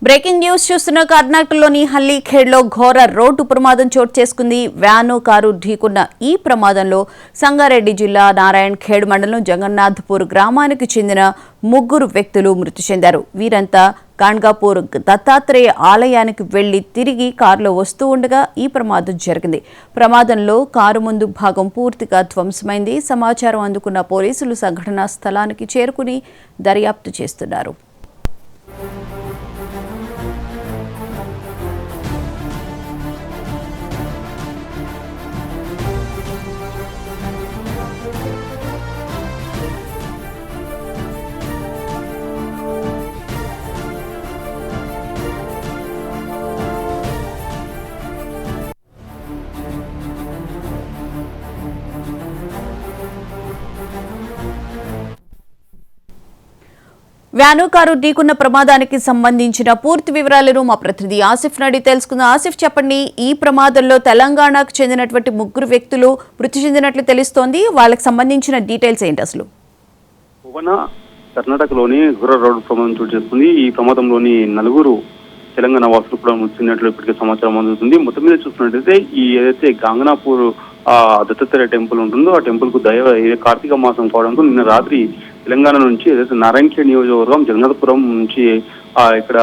Breaking news చూస్తున్న కర్ణాటకలోని హల్లీఖేడ్లో ఘోర రోడ్డు ప్రమాదం చోటు చేసుకుంది. వ్యాను కారు ఢీకున్న ఈ ప్రమాదంలో సంగారెడ్డి జిల్లా నారాయణ్ ఖేడ్ మండలం జగన్నాథ్పూర్ గ్రామానికి చెందిన 3 వ్యక్తులు మృతి చెందారు. వీరంతా కాన్గాపూర్ దత్తాత్రేయ ఆలయానికి వెళ్లి తిరిగి కారులో వస్తూ ఉండగా ఈ ప్రమాదం జరిగింది. ప్రమాదంలో కారు ముందు భాగం పూర్తిగా ధ్వంసమైంది. సమాచారం అందుకున్న పోలీసులు సంఘటనా స్థలానికి చేరుకుని దర్యాప్తు చేస్తున్నారు. వ్యాను కారు ఢీకున్న ప్రమాదానికి సంబంధించిన పూర్తి వివరాలను మా ప్రతినిధి ఆసిఫ్ నడి తెలుసుకుందాం. ఆసిఫ్, చెప్పండి, ఈ ప్రమాదంలో తెలంగాణకు చెందినటువంటి 3 వ్యక్తులు మృతి చెందినట్లు తెలుస్తోంది. వాళ్ళకి సంబంధించిన డీటెయిల్స్ ఏంటి అసలు? కర్ణాటకలోని ఘోర రోడ్డు ప్రమాదం చోటు చేసుకుంది. ఈ ప్రమాదంలోని 4 తెలంగాణ వాసులు కూడా మృతి చెందినట్లు ఇప్పటికే సమాచారం అందుతుంది. మొత్తం మీద చూస్తున్నట్టయితే ఈ ఏదైతే గాంగనాపూర్ దత్తాత్రేయ టెంపుల్ ఉంటుందో ఆ టెంపుల్ కు కార్తీక మాసం కావడంతో నిన్న రాత్రి తెలంగాణ నుంచి ఏదైతే నారాయణఖేడ్ నియోజకవర్గం జగన్నాథపురం నుంచి ఇక్కడ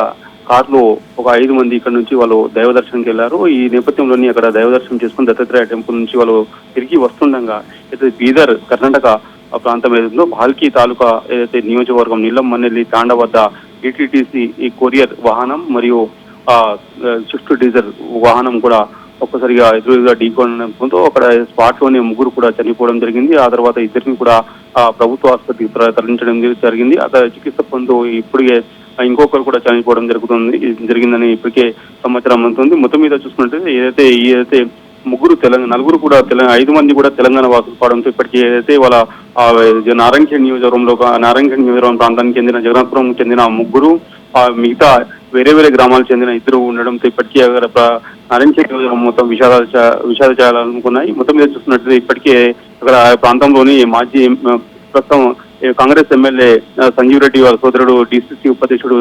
కారులో ఒక 5 మంది ఇక్కడ నుంచి వాళ్ళు దైవ దర్శనంకి వెళ్లారు. ఈ నేపథ్యంలోని అక్కడ దైవ దర్శనం చేసుకుని దత్తాత్రేయ టెంపుల్ నుంచి వాళ్ళు తిరిగి వస్తుండగా ఏదైతే బీదర్ కర్ణాటక ప్రాంతం ఏదైతుందో భాల్కి తాలూకా ఏదైతే నియోజకవర్గం నీలంమన్నెల్లి తాండ వద్ద ఈటీటీసీ ఈ కొరియర్ వాహనం మరియు స్విఫ్ట్ డీజర్ వాహనం కూడా ఒక్కసారిగా ఎదురుగా ఢీకొనడంతో అక్కడ స్పాట్ లోనే 3 కూడా చనిపోవడం జరిగింది. ఆ తర్వాత ఇద్దరిని కూడా ప్రభుత్వ ఆసుపత్రికి తరలించడం జరిగింది. అక్కడ చికిత్స పొందుతూ ఇప్పటికే ఇంకొకరు కూడా చనిపోవడం జరిగిందని ఇప్పటికే సమాచారం అందుతుంది. మొత్తం మీద చూసుకున్నట్లయితే ఏదైతే 4 కూడా 5 మంది కూడా తెలంగాణ వాసులు కావడంతో ఇప్పటికీ ఏదైతే వాళ్ళ నారాయణఖేడ్ నియోజకవర్గం ప్రాంతానికి చెందిన జగన్నాథపురం చెందిన 3 మిగతా వేరే గ్రామాలకు చెందిన 2 ఉండడంతో ఇప్పటికీ నారాయణఖేడ్ నియోజకవర్గం మొత్తం విషాద చేయాలనుకున్నాయి. మొత్తం మీద చూస్తున్నట్లయితే ఇప్పటికే అక్కడ ప్రాంతంలోని మాజీ ప్రస్తుతం కాంగ్రెస్ ఎమ్మెల్యే సంజీవ్ రెడ్డి వాళ్ళ సోదరుడు డిసిసి ఉపాధ్యక్షుడు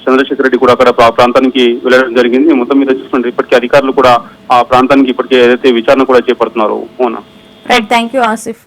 చంద్రశేఖర్ రెడ్డి కూడా అక్కడ ప్రాంతానికి వెళ్ళడం జరిగింది. మొత్తం మీద చూసుకుంటే ఇప్పటికే అధికారులు కూడా ఆ ప్రాంతానికి ఇప్పటికే ఏదైతే విచారణ కూడా చేపడుతున్నారు. Thank you Asif.